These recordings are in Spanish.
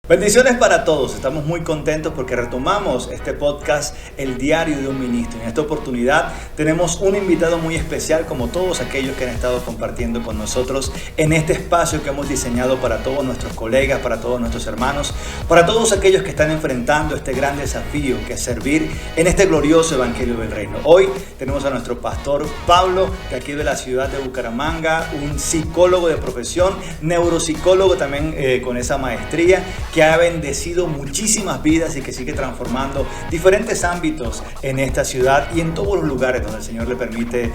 Bendiciones para todos, estamos muy contentos porque retomamos este podcast, El Diario de un Ministro. En esta oportunidad tenemos un invitado muy especial, como todos aquellos que han estado compartiendo con nosotros en este espacio que hemos diseñado para todos nuestros colegas, para todos nuestros hermanos, para todos aquellos que están enfrentando este gran desafío que es servir en este glorioso Evangelio del Reino. Hoy tenemos a nuestro pastor Pablo, de aquí de la ciudad de Bucaramanga, un psicólogo de profesión, neuropsicólogo también con esa maestría, que ha bendecido muchísimas vidas y que sigue transformando diferentes ámbitos en esta ciudad y en todos los lugares donde el Señor le permite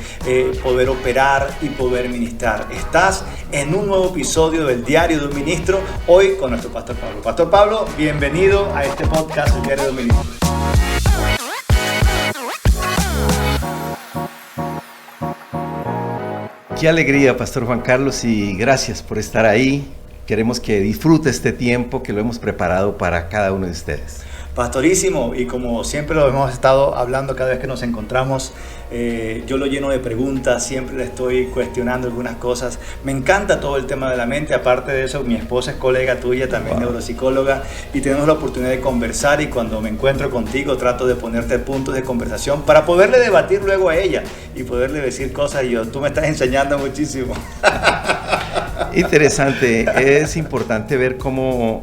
poder operar y poder ministrar. Estás en un nuevo episodio del Diario de un Ministro, hoy con nuestro pastor Pablo. Pastor Pablo, bienvenido a este podcast, El Diario de un Ministro. Qué alegría, Pastor Juan Carlos, y gracias por estar ahí. Queremos que disfrute este tiempo que lo hemos preparado para cada uno de ustedes. Pastorísimo, y como siempre lo hemos estado hablando cada vez que nos encontramos, yo lo lleno de preguntas, siempre le estoy cuestionando algunas cosas. Me encanta todo el tema de la mente, aparte de eso mi esposa es colega tuya, también neuropsicóloga, y tenemos la oportunidad de conversar, y cuando me encuentro contigo trato de ponerte puntos de conversación para poderle debatir luego a ella y poderle decir cosas, y tú me estás enseñando muchísimo. Interesante, es importante ver cómo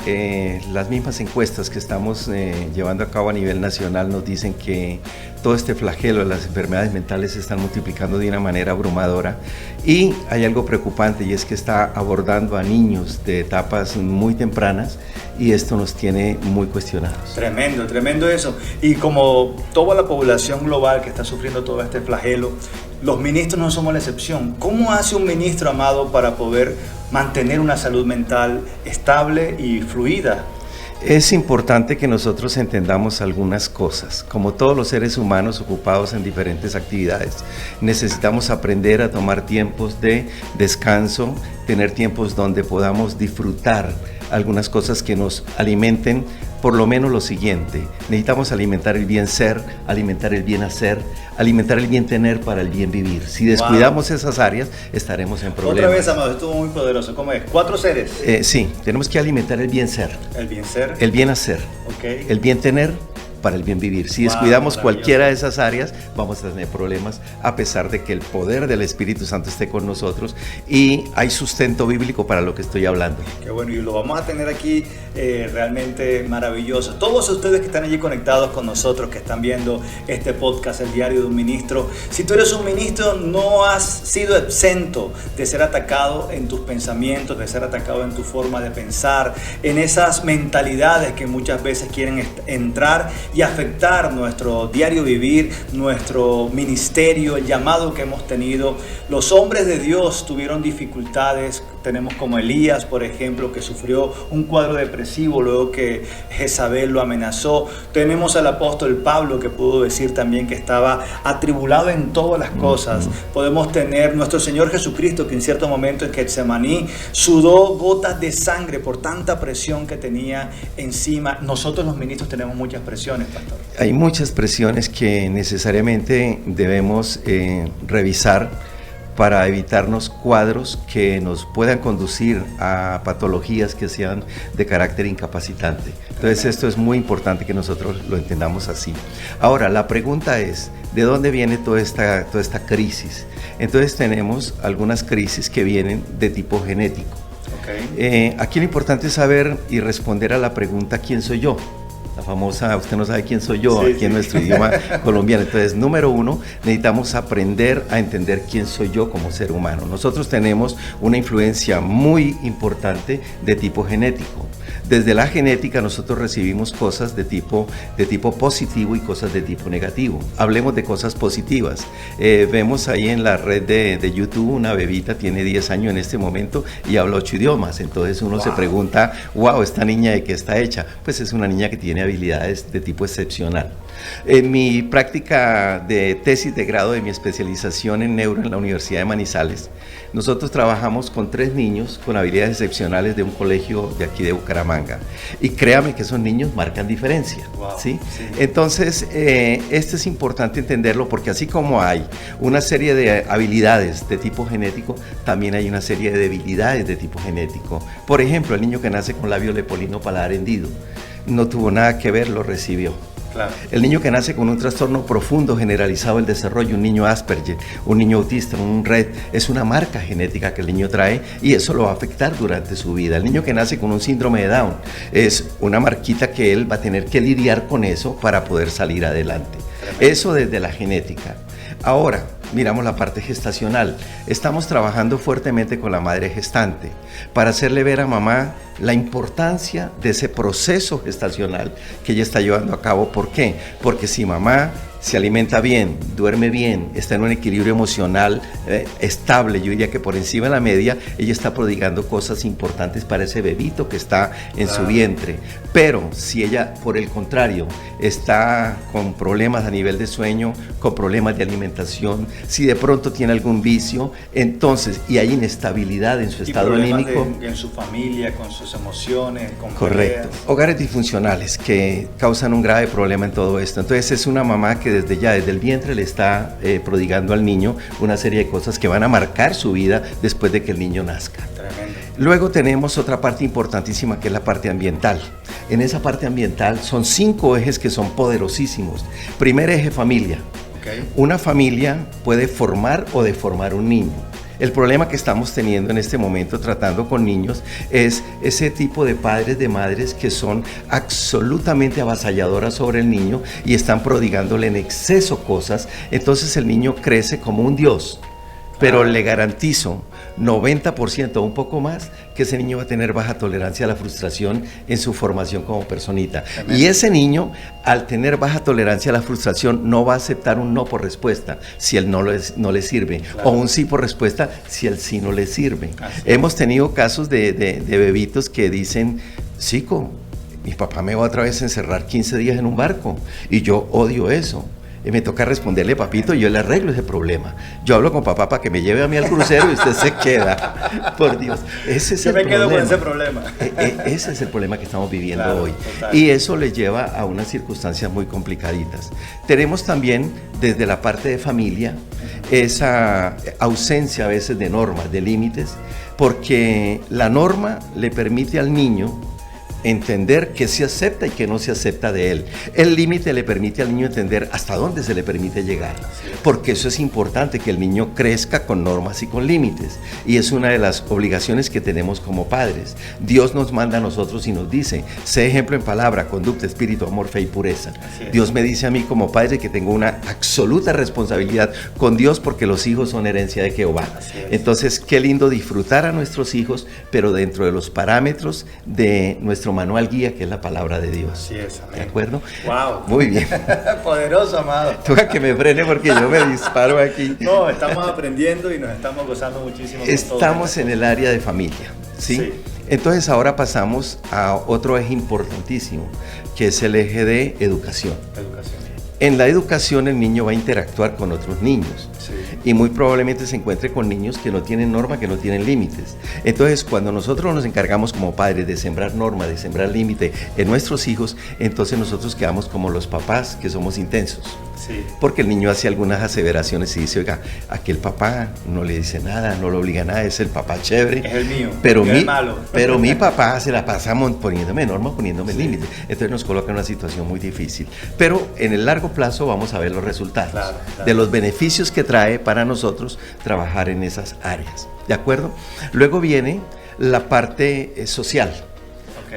las mismas encuestas que estamos llevando a cabo a nivel nacional nos dicen que todo este flagelo de las enfermedades mentales se están multiplicando de una manera abrumadora, y hay algo preocupante, y es que está abordando a niños de etapas muy tempranas, y esto nos tiene muy cuestionados. Tremendo, tremendo eso. Y como toda la población global que está sufriendo todo este flagelo, los ministros no somos la excepción. ¿Cómo hace un ministro, amado, para poder mantener una salud mental estable y fluida? Es importante que nosotros entendamos algunas cosas. Como todos los seres humanos ocupados en diferentes actividades, necesitamos aprender a tomar tiempos de descanso, tener tiempos donde podamos disfrutar algunas cosas que nos alimenten. Por lo menos lo siguiente: necesitamos alimentar el bien ser, alimentar el bien hacer, alimentar el bien tener para el bien vivir. Si descuidamos esas áreas, estaremos en problemas. Otra vez, amado, estuvo muy poderoso. ¿Cómo es? 4 seres. Sí, tenemos que alimentar el bien ser. El bien ser. El bien hacer. Okay. El bien tener para el bien vivir. Si descuidamos cualquiera de esas áreas, vamos a tener problemas, a pesar de que el poder del Espíritu Santo esté con nosotros y hay sustento bíblico para lo que estoy hablando. Qué bueno, y lo vamos a tener aquí realmente maravilloso. Todos ustedes que están allí conectados con nosotros, que están viendo este podcast, El Diario de un Ministro, si tú eres un ministro, no has sido exento de ser atacado en tus pensamientos, de ser atacado en tu forma de pensar, en esas mentalidades que muchas veces quieren entrar y afectar nuestro diario vivir, nuestro ministerio, el llamado que hemos tenido. Los hombres de Dios tuvieron dificultades. Tenemos como Elías, por ejemplo, que sufrió un cuadro depresivo luego que Jezabel lo amenazó. Tenemos al apóstol Pablo, que pudo decir también que estaba atribulado en todas las cosas. Podemos tener nuestro Señor Jesucristo, que en cierto momento en Getsemaní sudó gotas de sangre por tanta presión que tenía encima. Nosotros los ministros tenemos muchas presiones, pastor. Hay muchas presiones que necesariamente debemos revisar para evitarnos cuadros que nos puedan conducir a patologías que sean de carácter incapacitante. Entonces esto es muy importante que nosotros lo entendamos así. Ahora, la pregunta es, ¿de dónde viene toda esta crisis? Entonces tenemos algunas crisis que vienen de tipo genético. Okay. Aquí lo importante es saber y responder a la pregunta ¿quién soy yo? La famosa, usted no sabe quién soy yo, sí, aquí en nuestro idioma colombiano. Entonces, número uno, necesitamos aprender a entender quién soy yo como ser humano. Nosotros tenemos una influencia muy importante de tipo genético. Desde la genética nosotros recibimos cosas de tipo positivo y cosas de tipo negativo. Hablemos de cosas positivas. Vemos ahí en la red de YouTube una bebita, tiene 10 años en este momento y habla 8 idiomas. Entonces uno se pregunta, wow, ¿esta niña de qué está hecha? Pues es una niña que tiene habilidades de tipo excepcional. En mi práctica de tesis de grado de mi especialización en neuro en la Universidad de Manizales, nosotros trabajamos con 3 niños con habilidades excepcionales de un colegio de aquí de Bucaramanga. Y créame que esos niños marcan diferencia. Wow, ¿sí? Sí. Entonces, esto es importante entenderlo porque así como hay una serie de habilidades de tipo genético, también hay una serie de debilidades de tipo genético. Por ejemplo, el niño que nace con labio leporino paladar hendido, no tuvo nada que ver, lo recibió. Claro. El niño que nace con un trastorno profundo generalizado del desarrollo, un niño Asperger, un niño autista, un Rett, es una marca genética que el niño trae y eso lo va a afectar durante su vida. El niño que nace con un síndrome de Down es una marquita que él va a tener que lidiar con eso para poder salir adelante. Eso desde la genética. Ahora, miramos la parte gestacional. Estamos trabajando fuertemente con la madre gestante para hacerle ver a mamá la importancia de ese proceso gestacional que ella está llevando a cabo. ¿Por qué? Porque si mamá se alimenta bien, duerme bien, está en un equilibrio emocional estable, yo diría que por encima de la media, ella está prodigando cosas importantes para ese bebito que está en su vientre. Pero si ella, por el contrario, está con problemas a nivel de sueño, con problemas de alimentación, si de pronto tiene algún vicio, entonces, y hay inestabilidad en su estado anímico. En su familia, con sus emociones, con Correcto. peleas. Hogares disfuncionales que causan un grave problema en todo esto. Entonces es una mamá que desde el vientre le está prodigando al niño una serie de cosas que van a marcar su vida después de que el niño nazca. Tremendo. Luego tenemos otra parte importantísima que es la parte ambiental. En esa parte ambiental son 5 ejes que son poderosísimos. Primer eje, familia. Okay. Una familia puede formar o deformar un niño. El problema que estamos teniendo en este momento tratando con niños es ese tipo de padres, de madres que son absolutamente avasalladoras sobre el niño y están prodigándole en exceso cosas. Entonces el niño crece como un dios, pero le garantizo 90% o un poco más que ese niño va a tener baja tolerancia a la frustración en su formación como personita. Tremendo. Y ese niño, al tener baja tolerancia a la frustración, no va a aceptar un no por respuesta si el no le sirve, claro, o un sí por respuesta si el sí no le sirve. Hemos tenido casos de bebitos que dicen, chico, mi papá me va otra vez a encerrar 15 días en un barco y yo odio eso. Y me toca responderle, papito, yo le arreglo ese problema. Yo hablo con papá para que me lleve a mí al crucero y usted se queda. Por Dios, ese es el problema. Yo me quedo con ese problema. Ese es el problema que estamos viviendo hoy. Total. Y eso le lleva a unas circunstancias muy complicaditas. Tenemos también, desde la parte de familia, esa ausencia a veces de normas, de límites, porque la norma le permite al niño entender qué se acepta y qué no se acepta de él. El límite le permite al niño entender hasta dónde se le permite llegar, porque eso es importante, que el niño crezca con normas y con límites, y es una de las obligaciones que tenemos como padres. Dios nos manda a nosotros y nos dice, sé ejemplo en palabra, conducta, espíritu, amor, fe y pureza. Dios me dice a mí como padre que tengo una absoluta responsabilidad con Dios porque los hijos son herencia de Jehová. Entonces, qué lindo disfrutar a nuestros hijos, pero dentro de los parámetros de nuestro manual guía, que es la palabra de Dios. Así es, amén. ¿De acuerdo? Wow. Muy bien. Poderoso, amado. Toca que me frene porque yo me disparo aquí. No, estamos aprendiendo y nos estamos gozando muchísimo. Estamos en el área de familia, ¿sí? Sí. Entonces ahora pasamos a otro eje importantísimo, que es el eje de educación. En la educación el niño va a interactuar con otros niños. Sí. Y muy probablemente se encuentre con niños que no tienen norma, que no tienen límites. Entonces, cuando nosotros nos encargamos como padres de sembrar norma, de sembrar límite en nuestros hijos, entonces nosotros quedamos como los papás que somos intensos. Sí. Porque el niño hace algunas aseveraciones y dice, oiga, aquel papá no le dice nada, no lo obliga a nada, es el papá chévere. Es el mío, pero es el malo. Pero mi papá se la pasa poniéndome normas, poniéndome límites. Entonces nos coloca en una situación muy difícil. Pero en el largo plazo vamos a ver los resultados de los beneficios que trae para nosotros trabajar en esas áreas. ¿De acuerdo? Luego viene la parte social.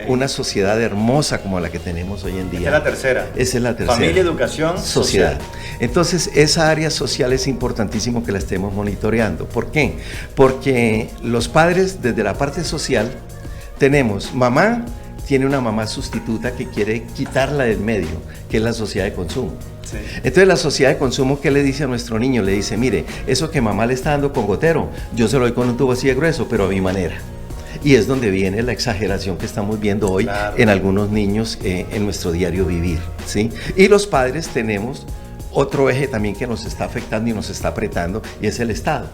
Una sociedad hermosa como la que tenemos hoy en día. Esa es la tercera. Esa es la tercera. Familia, educación, sociedad. Entonces, esa área social es importantísimo que la estemos monitoreando. ¿Por qué? Porque los padres, desde la parte social, tenemos mamá, tiene una mamá sustituta que quiere quitarla del medio, que es la sociedad de consumo. Sí. Entonces la sociedad de consumo, ¿qué le dice a nuestro niño? Le dice, mire, eso que mamá le está dando con gotero, yo se lo doy con un tubo así de grueso, pero a mi manera. Y es donde viene la exageración que estamos viendo hoy en algunos niños en nuestro diario vivir, ¿sí? Y los padres tenemos otro eje también que nos está afectando y nos está apretando, y es el Estado.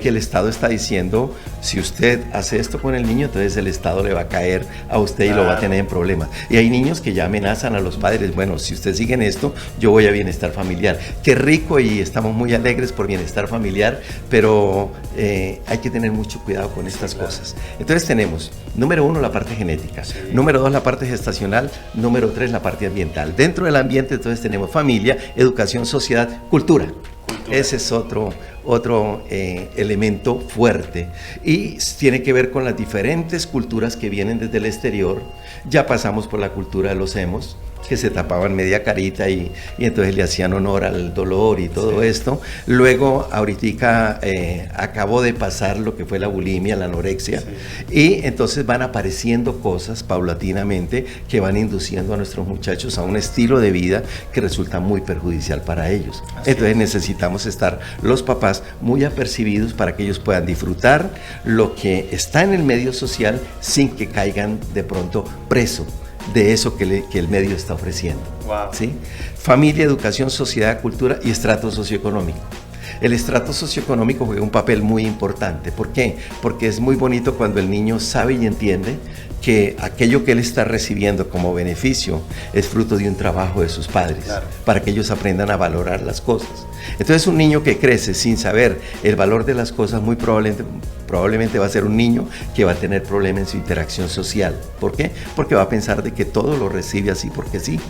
Que el Estado está diciendo, si usted hace esto con el niño, entonces el Estado le va a caer a usted y lo va a tener en problemas. Y hay niños que ya amenazan a los padres, bueno, si ustedes siguen esto, yo voy a bienestar familiar. Qué rico, y estamos muy alegres por bienestar familiar, pero hay que tener mucho cuidado con estas cosas. Entonces tenemos, número 1, la parte genética, número 2, la parte gestacional, número 3, la parte ambiental. Dentro del ambiente, entonces tenemos familia, educación, sociedad, cultura. Ese es otro elemento fuerte, y tiene que ver con las diferentes culturas que vienen desde el exterior. Ya pasamos por la cultura de los emos, que se tapaban media carita y entonces le hacían honor al dolor y todo esto. Luego, ahorita acabó de pasar lo que fue la bulimia, la anorexia, y entonces van apareciendo cosas paulatinamente que van induciendo a nuestros muchachos a un estilo de vida que resulta muy perjudicial para ellos. Entonces necesitamos estar los papás muy apercibidos para que ellos puedan disfrutar lo que está en el medio social sin que caigan de pronto preso de eso que el medio está ofreciendo. ¿Sí? Familia, educación, sociedad, cultura y estrato socioeconómico. El estrato socioeconómico juega un papel muy importante. ¿Por qué? Porque es muy bonito cuando el niño sabe y entiende que aquello que él está recibiendo como beneficio es fruto de un trabajo de sus padres, para que ellos aprendan a valorar las cosas. Entonces, un niño que crece sin saber el valor de las cosas, muy probablemente va a ser un niño que va a tener problemas en su interacción social. ¿Por qué? Porque va a pensar de que todo lo recibe así porque sí.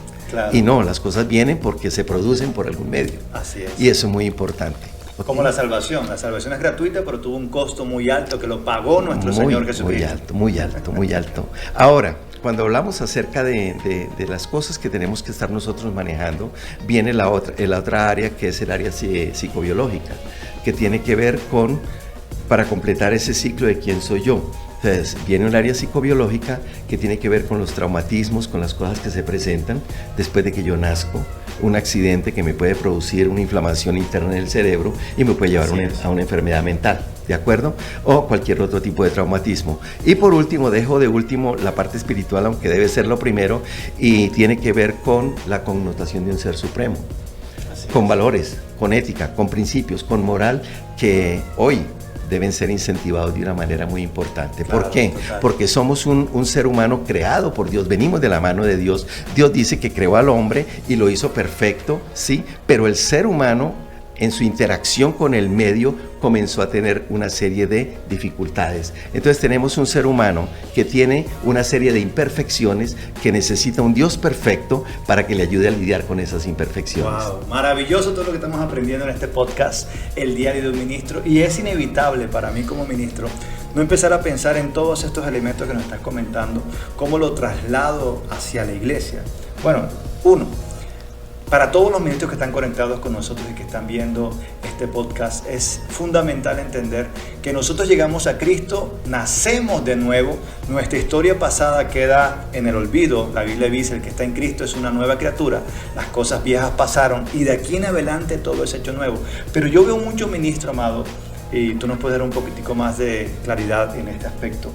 Y no, las cosas vienen porque se producen por algún medio. Así es. Y eso es muy importante. Como la salvación es gratuita, pero tuvo un costo muy alto que lo pagó nuestro Señor Jesucristo. Muy alto. Ahora, cuando hablamos acerca de las cosas que tenemos que estar nosotros manejando, viene la otra área, que es el área psicobiológica, que tiene que ver con, para completar ese ciclo de quién soy yo. Entonces, viene un área psicobiológica que tiene que ver con los traumatismos, con las cosas que se presentan después de que yo nazco, un accidente que me puede producir una inflamación interna en el cerebro y me puede llevar a una enfermedad mental, ¿de acuerdo? O cualquier otro tipo de traumatismo. Y por último, dejo de último la parte espiritual, aunque debe ser lo primero, y tiene que ver con la connotación de un ser supremo, con valores, con ética, con principios, con moral, que hoy deben ser incentivados de una manera muy importante. ¿Por qué? Porque somos un ser humano creado por Dios, venimos de la mano de Dios. Dios dice que creó al hombre y lo hizo perfecto, ¿sí? Pero el ser humano, en su interacción con el medio, comenzó a tener una serie de dificultades. Entonces tenemos un ser humano que tiene una serie de imperfecciones, que necesita un Dios perfecto para que le ayude a lidiar con esas imperfecciones. Wow, maravilloso todo lo que estamos aprendiendo en este podcast, El Diario de un Ministro, y es inevitable para mí como ministro no empezar a pensar en todos estos elementos que nos estás comentando, cómo lo traslado hacia la iglesia. Bueno, para todos los ministros que están conectados con nosotros y que están viendo este podcast, es fundamental entender que nosotros llegamos a Cristo, nacemos de nuevo, nuestra historia pasada queda en el olvido. La Biblia dice, el que está en Cristo es una nueva criatura, las cosas viejas pasaron y de aquí en adelante todo es hecho nuevo. Pero yo veo mucho ministro, amado, y tú nos puedes dar un poquitico más de claridad en este aspecto,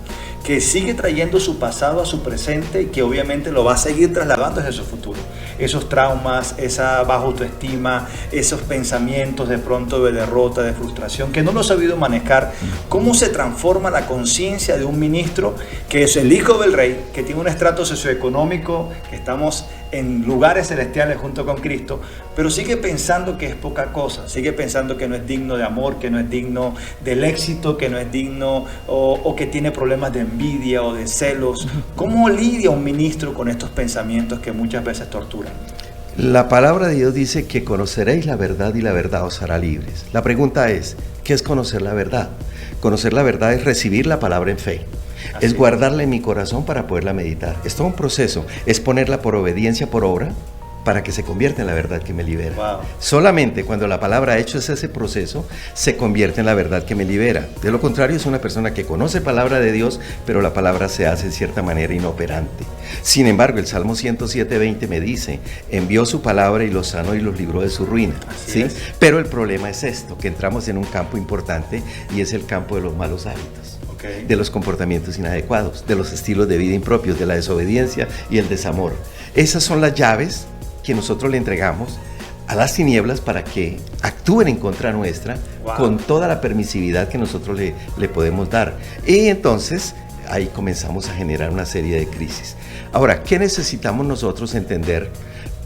que sigue trayendo su pasado a su presente y que obviamente lo va a seguir trasladando hacia su futuro. Esos traumas, esa baja autoestima, esos pensamientos de pronto de derrota, de frustración, que no lo ha sabido manejar. ¿Cómo se transforma la conciencia de un ministro que es el hijo del rey, que tiene un estrato socioeconómico, que estamos en lugares celestiales junto con Cristo, pero sigue pensando que es poca cosa, sigue pensando que no es digno de amor, que no es digno del éxito, que no es digno o que tiene problemas de envidia o de celos? ¿Cómo lidia un ministro con estos pensamientos que muchas veces torturan? La palabra de Dios dice que conoceréis la verdad y la verdad os hará libres. La pregunta es, ¿qué es conocer la verdad? Conocer la verdad es recibir la palabra en fe. Es guardarla en mi corazón para poderla meditar. Es todo un proceso, es ponerla por obediencia, por obra, para que se convierta en la verdad que me libera. Wow. Solamente cuando la palabra ha hecho ese proceso, se convierte en la verdad que me libera. De lo contrario, es una persona que conoce palabra de Dios, pero la palabra se hace en cierta manera inoperante. Sin embargo, el Salmo 107:20 me dice, envió su palabra y los sanó y los libró de su ruina. ¿Sí? Pero el problema es esto, que entramos en un campo importante y es el campo de los malos hábitos. de los comportamientos inadecuados, de los estilos de vida impropios, de la desobediencia y el desamor. Esas son las llaves que nosotros le entregamos a las tinieblas para que actúen en contra nuestra, con toda la permisividad que nosotros le podemos dar. Y entonces ahí comenzamos a generar una serie de crisis. Ahora, ¿qué necesitamos nosotros entender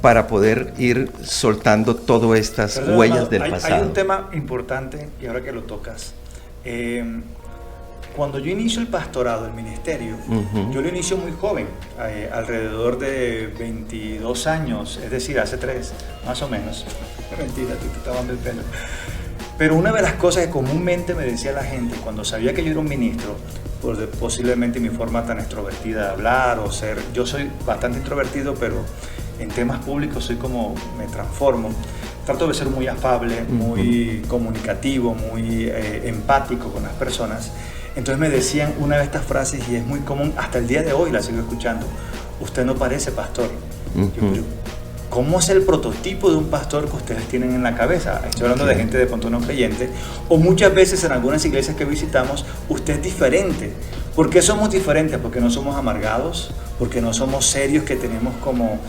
para poder ir soltando todas estas huellas del pasado? Hay un tema importante, y ahora que lo tocas. Cuando yo inicio el pastorado, el ministerio, yo lo inicio muy joven, alrededor de 22 años, es decir, hace 3, más o menos. Mentira, te estaba dando el pelo. Pero una de las cosas que comúnmente me decía la gente cuando sabía que yo era un ministro, posiblemente mi forma tan extrovertida de hablar o ser, yo soy bastante introvertido, pero en temas públicos soy como, me transformo. Trato de ser muy afable, muy comunicativo, muy empático con las personas. Entonces me decían una de estas frases, y es muy común, hasta el día de hoy la sigo escuchando: usted no parece pastor. Yo, ¿cómo es el prototipo de un pastor que ustedes tienen en la cabeza? Estoy hablando de gente de pronto no creyente, o muchas veces en algunas iglesias que visitamos, usted es diferente. ¿Por qué somos diferentes? Porque no somos amargados, porque no somos serios, que tenemos como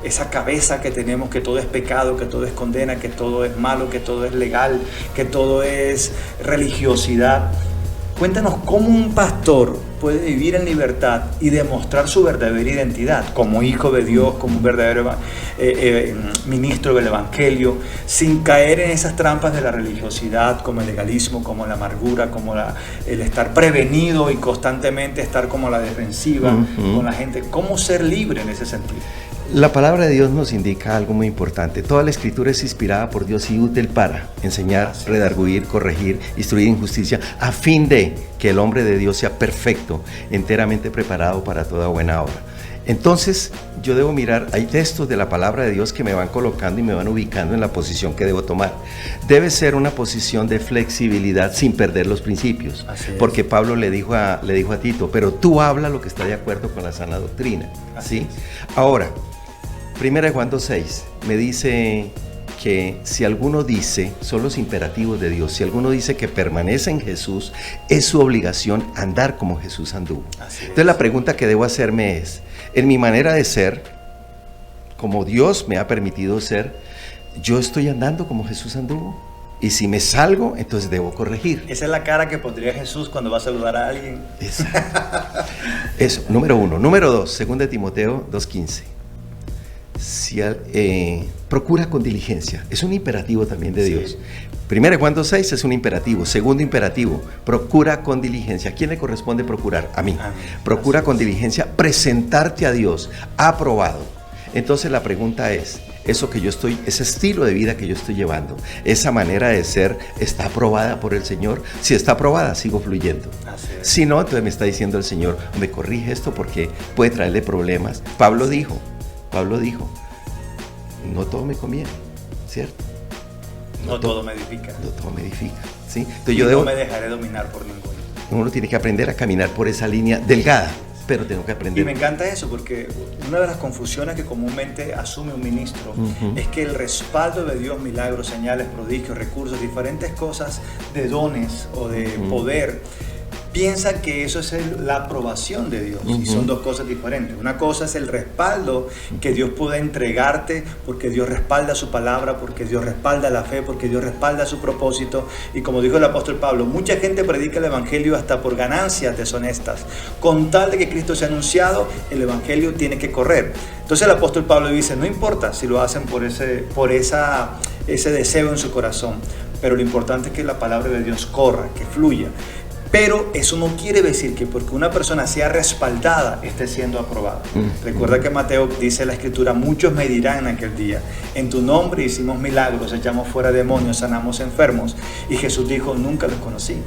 esa cabeza que tenemos, que todo es pecado, que todo es condena, que todo es malo, que todo es legal, que todo es religiosidad. Cuéntanos cómo un pastor puede vivir en libertad y demostrar su verdadera identidad como hijo de Dios, como un verdadero ministro del Evangelio, sin caer en esas trampas de la religiosidad, como el legalismo, como la amargura, como el estar prevenido y constantemente estar como a la defensiva con la gente. ¿Cómo ser libre en ese sentido? La palabra de Dios nos indica algo muy importante. Toda la escritura es inspirada por Dios y útil para enseñar, redarguir, corregir, instruir en justicia, a fin de que el hombre de Dios sea perfecto, enteramente preparado para toda buena obra. Entonces, yo debo mirar, hay textos de la palabra de Dios que me van colocando y me van ubicando en la posición que debo tomar. Debe ser una posición de flexibilidad sin perder los principios. Porque Pablo le dijo a Tito: pero tú habla lo que está de acuerdo con la sana doctrina. ¿Sí? Ahora, 1 Juan 2:6 me dice que si alguno dice, son los imperativos de Dios, si alguno dice que permanece en Jesús, es su obligación andar como Jesús anduvo. Entonces la pregunta que debo hacerme es, en mi manera de ser, como Dios me ha permitido ser, ¿yo estoy andando como Jesús anduvo? Y si me salgo, entonces debo corregir. Esa es la cara que pondría Jesús cuando va a saludar a alguien. Eso, número 1. Número 2, 2 Timoteo 2:15. Procura con diligencia, es un imperativo también de Dios. 1 Juan 2:6 es un imperativo. Segundo imperativo, procura con diligencia. ¿A quién le corresponde procurar? A mí. Procura con diligencia presentarte a Dios aprobado. Entonces la pregunta es, eso que yo estoy, ese estilo de vida que yo estoy llevando, esa manera de ser, ¿está aprobada por el Señor? Si está aprobada, sigo fluyendo. Si no, entonces me está diciendo el Señor, me corrige esto porque puede traerle problemas. Pablo dijo, no todo me conviene, ¿cierto? No todo me edifica. No todo me edifica, ¿sí? Entonces no me dejaré dominar por ninguno. Uno tiene que aprender a caminar por esa línea delgada, pero tengo que aprender. Y me encanta eso, porque una de las confusiones que comúnmente asume un ministro es que el respaldo de Dios, milagros, señales, prodigios, recursos, diferentes cosas de dones o de poder, piensa que eso es la aprobación de Dios. Y son dos cosas diferentes. Una cosa es el respaldo que Dios puede entregarte, porque Dios respalda su palabra, porque Dios respalda la fe, porque Dios respalda su propósito. Y como dijo el apóstol Pablo, mucha gente predica el evangelio hasta por ganancias deshonestas. Con tal de que Cristo sea anunciado, el evangelio tiene que correr. Entonces el apóstol Pablo dice, no importa si lo hacen por ese deseo en su corazón, pero lo importante es que la palabra de Dios corra, que fluya. Pero eso no quiere decir que porque una persona sea respaldada esté siendo aprobada. Recuerda que Mateo dice en la escritura, muchos me dirán en aquel día, en tu nombre hicimos milagros, echamos fuera demonios, sanamos enfermos. Y Jesús dijo, nunca los conocí.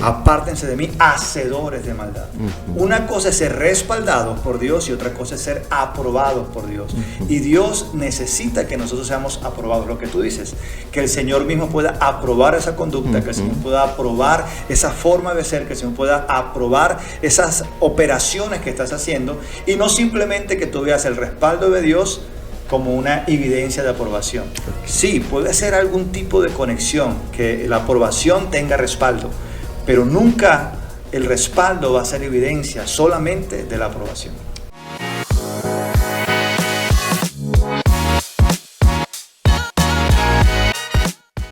Apártense de mí, hacedores de maldad. Una cosa es ser respaldados por Dios y otra cosa es ser aprobados por Dios. Y Dios necesita que nosotros seamos aprobados. Lo que tú dices, que el Señor mismo pueda aprobar esa conducta, que el Señor pueda aprobar esa forma de ser, que el Señor pueda aprobar esas operaciones que estás haciendo, y no simplemente que tú veas el respaldo de Dios como una evidencia de aprobación. Sí, puede ser algún tipo de conexión, que la aprobación tenga respaldo, pero nunca el respaldo va a ser evidencia solamente de la aprobación.